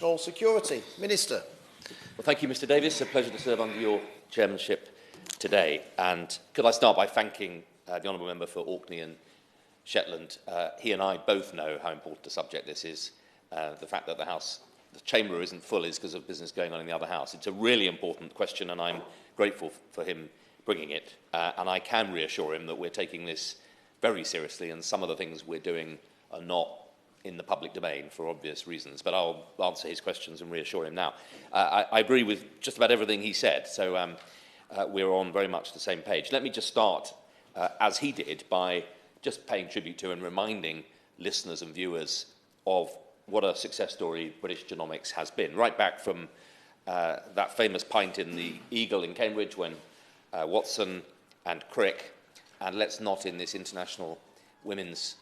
National Security. Minister. Well, thank you, Mr Davis. It's a pleasure to serve under your chairmanship today. And could I start by thanking the Honourable Member for Orkney and Shetland. He and I both know how important a subject this is. The fact that the chamber isn't full is because of business going on in the other house. It's a really important question, and I'm grateful for him bringing it. And I can reassure him that we're taking this very seriously, and some of the things we're doing are not in the public domain for obvious reasons, but I'll answer his questions and reassure him now. I agree with just about everything he said, so we're on very much the same page. Let me just start, as he did, by just paying tribute to and reminding listeners and viewers of what a success story British genomics has been, right back from that famous pint in the Eagle in Cambridge when Watson and Crick, and let's not in this International Women's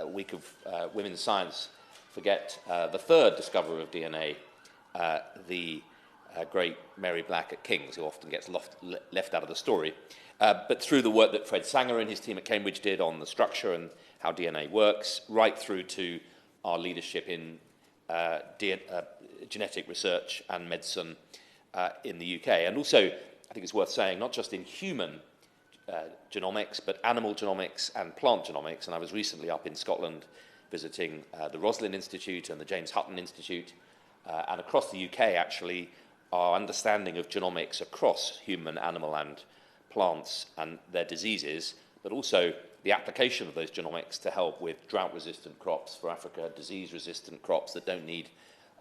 Week of Women's Science forget the third discoverer of DNA, the great Mary Black at King's, who often gets left out of the story. But through the work that Fred Sanger and his team at Cambridge did on the structure and how DNA works, right through to our leadership in genetic research and medicine in the UK. And also, I think it's worth saying, not just in human genomics, but animal genomics and plant genomics. And I was recently up in Scotland visiting the Roslin Institute and the James Hutton Institute. And across the UK, actually, our understanding of genomics across human, animal and plants and their diseases, but also the application of those genomics to help with drought-resistant crops for Africa, disease-resistant crops that don't need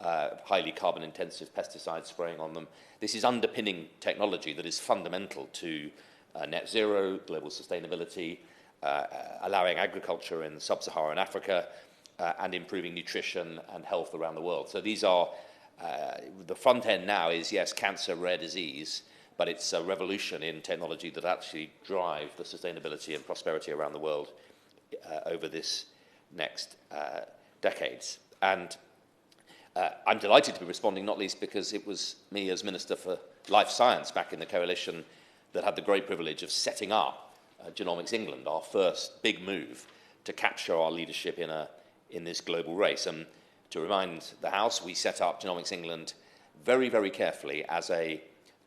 highly carbon-intensive pesticide spraying on them. This is underpinning technology that is fundamental to net zero, global sustainability, allowing agriculture in sub-Saharan Africa, and improving nutrition and health around the world. So these are, the front end now is, yes, cancer, rare disease, but it's a revolution in technology that actually drive the sustainability and prosperity around the world over this next decades. And I'm delighted to be responding, not least because it was me as Minister for Life Science back in the coalition that had the great privilege of setting up Genomics England, our first big move to capture our leadership in this global race. And to remind the House, we set up Genomics England very, very carefully as a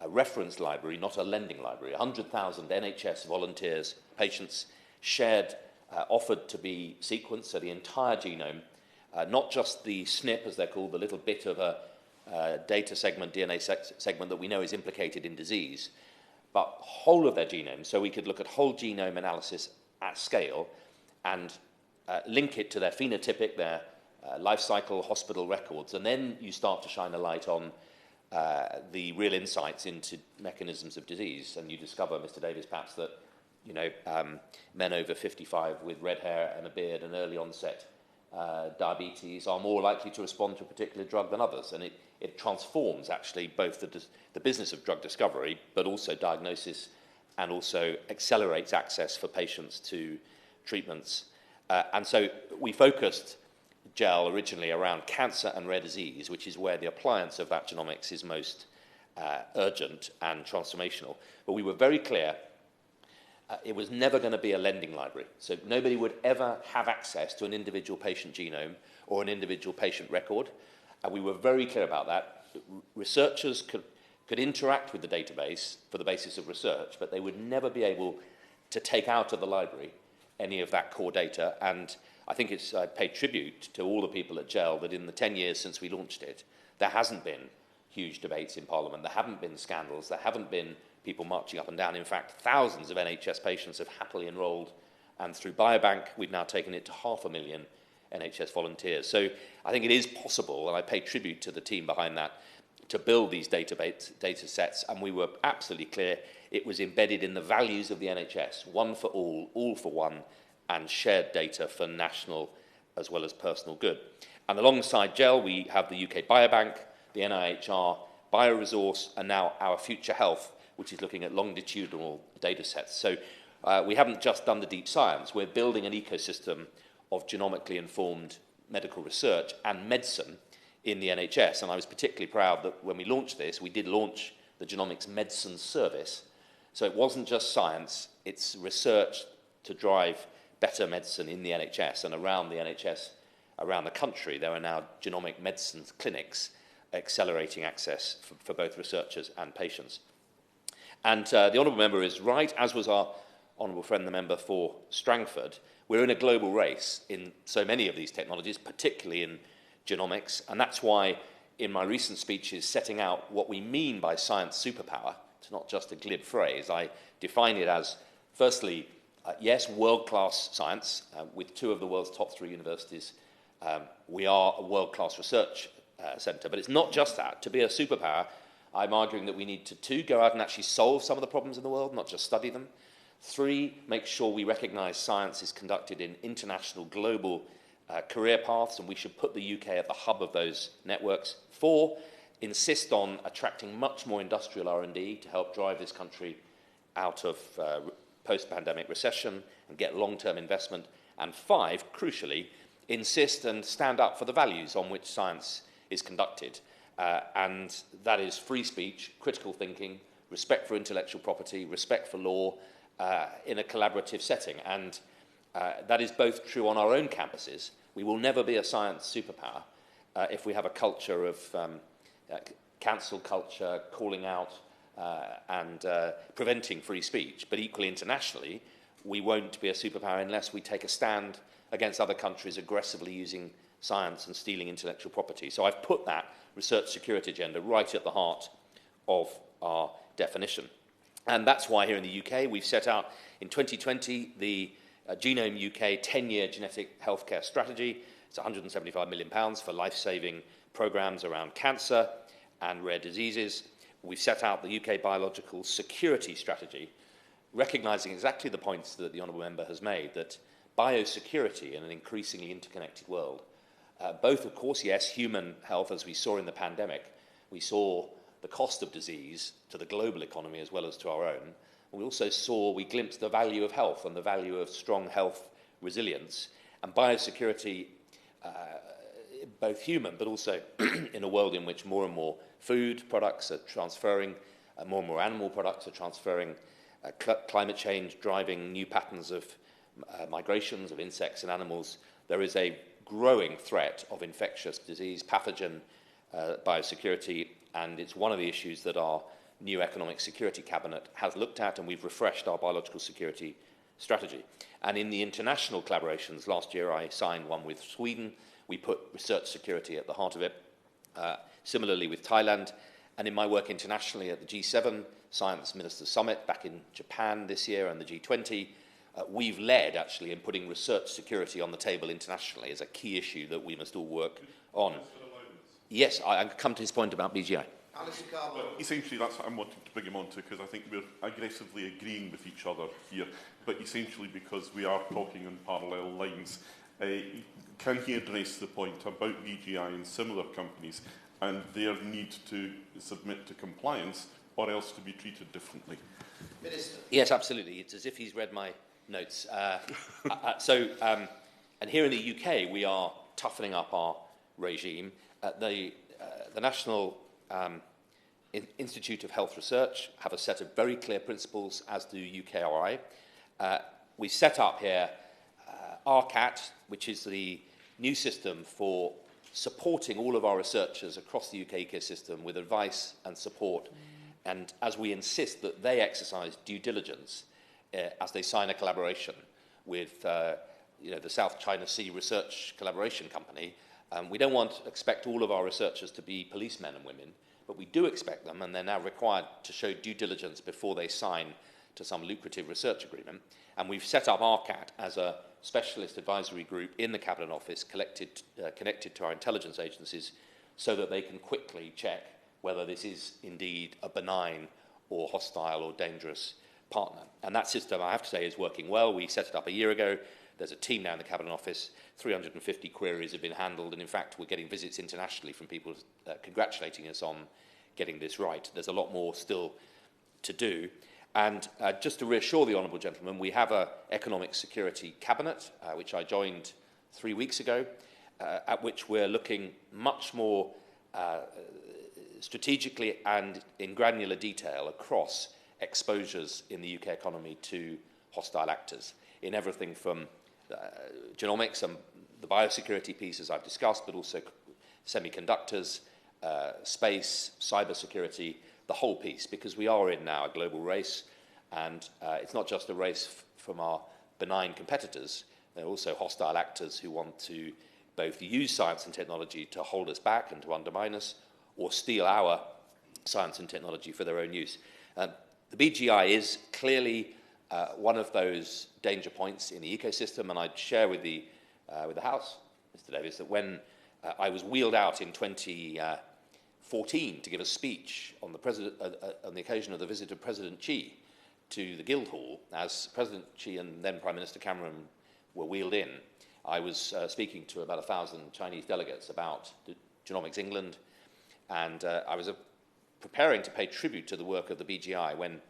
reference library, not a lending library. 100,000 NHS volunteers, patients, shared, offered to be sequenced, so the entire genome, not just the SNP, as they're called, the little bit of a data segment, DNA segment that we know is implicated in disease, but whole of their genome, so we could look at whole genome analysis at scale and link it to their phenotypic, their life cycle, hospital records, and then you start to shine a light on the real insights into mechanisms of disease, and you discover, Mr. Davis, perhaps that men over 55 with red hair and a beard and early onset diabetes are more likely to respond to a particular drug than others, and it transforms actually both the business of drug discovery, but also diagnosis, and also accelerates access for patients to treatments. And so we focused GEL originally around cancer and rare disease, which is where the appliance of that genomics is most urgent and transformational. But we were very clear it was never going to be a lending library. So nobody would ever have access to an individual patient genome or an individual patient record. And we were very clear about that. Researchers could interact with the database for the basis of research, but they would never be able to take out of the library any of that core data. And I think it's paid tribute to all the people at GEL that in the 10 years since we launched it, there hasn't been huge debates in Parliament, there haven't been scandals, there haven't been people marching up and down. In fact, thousands of NHS patients have happily enrolled, and through Biobank, we've now taken it to 500,000 NHS volunteers. So I think it is possible, and I pay tribute to the team behind that, to build these data sets, and we were absolutely clear it was embedded in the values of the NHS, one for all for one, and shared data for national as well as personal good. And alongside GEL, we have the UK Biobank, the NIHR Bioresource, and now Our Future Health, which is looking at longitudinal data sets. So we haven't just done the deep science, we're building an ecosystem of genomically informed medical research and medicine in the NHS. And I was particularly proud that when we launched this, we did launch the Genomics Medicine Service. So it wasn't just science, it's research to drive better medicine in the NHS and around the NHS, around the country. There are now genomic medicine clinics accelerating access for both researchers and patients. And the Honourable Member is right, as was our Honourable friend, the member for Strangford. We're in a global race in so many of these technologies, particularly in genomics, and that's why in my recent speeches setting out what we mean by science superpower, it's not just a glib phrase, I define it as, firstly, yes, world-class science, with two of the world's top 3 universities. We are a world-class research centre, but it's not just that. To be a superpower, I'm arguing that we need to, 2, go out and actually solve some of the problems in the world, not just study them. 3, make sure we recognise science is conducted in international, global career paths, and we should put the UK at the hub of those networks. 4, insist on attracting much more industrial R&D to help drive this country out of post-pandemic recession and get long-term investment. And 5, crucially, insist and stand up for the values on which science is conducted. And that is free speech, critical thinking, respect for intellectual property, respect for law, in a collaborative setting. And that is both true on our own campuses. We will never be a science superpower if we have a culture of cancel culture, calling out and preventing free speech. But equally internationally, we won't be a superpower unless we take a stand against other countries aggressively using science and stealing intellectual property. So I've put that research security agenda right at the heart of our definition. And that's why here in the UK we've set out in 2020 the Genome UK 10-year genetic healthcare strategy. It's £175 million for life-saving programmes around cancer and rare diseases. We've set out the UK biological security strategy, recognising exactly the points that the Honourable Member has made, that biosecurity in an increasingly interconnected world, both, of course, yes, human health, as we saw in the pandemic, we saw the cost of disease to the global economy as well as to our own. We glimpsed the value of health and the value of strong health resilience. And biosecurity, both human, but also in a world in which more and more food products are transferring, more and more animal products are transferring, climate change driving new patterns of migrations of insects and animals, there is a growing threat of infectious disease, pathogen biosecurity, and it's one of the issues that our new Economic Security Cabinet has looked at, and we've refreshed our biological security strategy. And in the international collaborations, last year I signed one with Sweden. We put research security at the heart of it. Similarly with Thailand, and in my work internationally at the G7 Science Ministers Summit back in Japan this year and the G20, we've led actually in putting research security on the table internationally as a key issue that we must all work on. Yes, I come to his point about BGI. Well, essentially, that's what I'm wanting to bring him on to, because I think we're aggressively agreeing with each other here, but essentially because we are talking on parallel lines. Can he address the point about BGI and similar companies and their need to submit to compliance or else to be treated differently? Minister. Yes, absolutely. It's as if he's read my notes. And here in the UK, we are toughening up our regime. The National Institute of Health Research have a set of very clear principles, as do UKRI. We set up here RCAT, which is the new system for supporting all of our researchers across the UK ecosystem with advice and support, and as we insist that they exercise due diligence as they sign a collaboration with the South China Sea Research Collaboration Company. We don't expect all of our researchers to be policemen and women, but we do expect them, and they're now required to show due diligence before they sign to some lucrative research agreement. And we've set up RCAT as a specialist advisory group in the Cabinet Office connected to our intelligence agencies so that they can quickly check whether this is indeed a benign or hostile or dangerous partner. And that system, I have to say, is working well. We set it up a year ago. There's a team now in the Cabinet Office. 350 queries have been handled, and in fact we're getting visits internationally from people congratulating us on getting this right. There's a lot more still to do. And just to reassure the Honourable Gentleman, we have an Economic Security Cabinet, which I joined 3 weeks ago, at which we're looking much more strategically and in granular detail across exposures in the UK economy to hostile actors, in everything from genomics and the biosecurity piece, as I've discussed, but also semiconductors, space, cybersecurity, the whole piece, because we are in now a global race, and it's not just a race from our benign competitors. There are also hostile actors who want to both use science and technology to hold us back and to undermine us, or steal our science and technology for their own use. The BGI is clearly one of those danger points in the ecosystem, and I'd share with the House, Mr. Davies, that when I was wheeled out in 2014 to give a speech on the occasion of the visit of President Xi to the Guildhall, as President Xi and then Prime Minister Cameron were wheeled in, I was speaking to about 1,000 Chinese delegates about Genomics England, and I was preparing to pay tribute to the work of the BGI when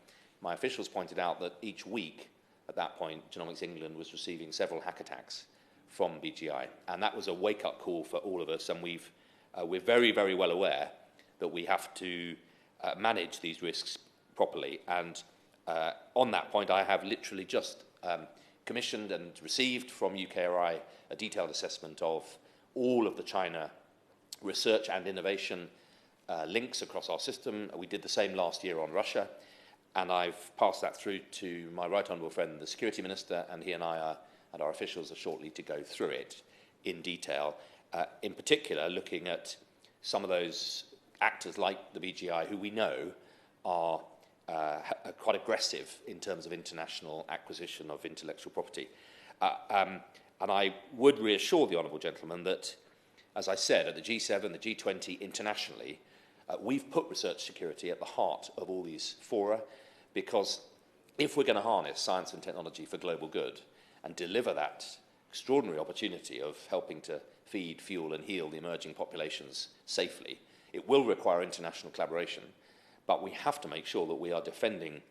my officials pointed out that each week, at that point, Genomics England was receiving several hack attacks from BGI. And that was a wake-up call for all of us, and we're very, very well aware that we have to manage these risks properly. And on that point, I have literally just commissioned and received from UKRI a detailed assessment of all of the China research and innovation links across our system. We did the same last year on Russia, and I've passed that through to my right honourable friend, the Security Minister, and he and I and our officials are shortly to go through it in detail, in particular looking at some of those actors like the BGI who we know are quite aggressive in terms of international acquisition of intellectual property. And I would reassure the honourable gentleman that, as I said, at the G7, the G20, internationally, we've put research security at the heart of all these fora, because if we're going to harness science and technology for global good and deliver that extraordinary opportunity of helping to feed, fuel and heal the emerging populations safely, it will require international collaboration. But we have to make sure that we are defending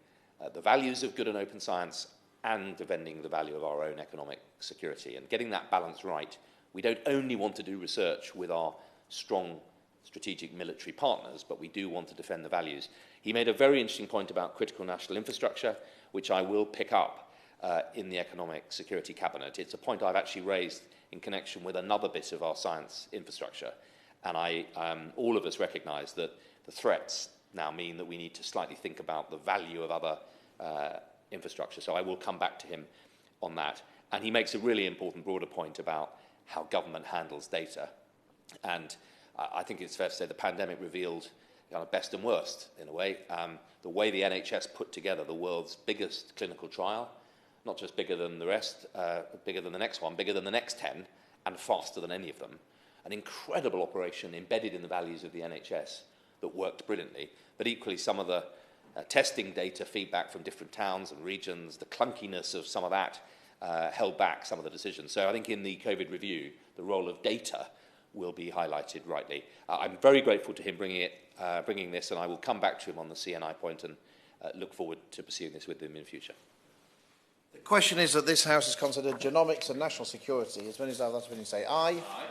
the values of good and open science and defending the value of our own economic security. And getting that balance right, we don't only want to do research with our strong strategic military partners, but we do want to defend the values. He made a very interesting point about critical national infrastructure, which I will pick up in the Economic Security Cabinet. It's a point I've actually raised in connection with another bit of our science infrastructure. And all of us recognise that the threats now mean that we need to slightly think about the value of other infrastructure. So I will come back to him on that. And he makes a really important broader point about how government handles data. And I think it's fair to say the pandemic revealed kind of best and worst, in a way. The way the NHS put together the world's biggest clinical trial, not just bigger than the rest, bigger than the next one, bigger than the next 10, and faster than any of them. An incredible operation embedded in the values of the NHS that worked brilliantly, but equally some of the testing data feedback from different towns and regions, the clunkiness of some of that held back some of the decisions. So I think in the COVID review, the role of data will be highlighted rightly. I'm very grateful to him bringing this, and I will come back to him on the CNI point and look forward to pursuing this with him in future. The question is that this House is considered genomics and national security. As many as that, that's when you say aye. Aye.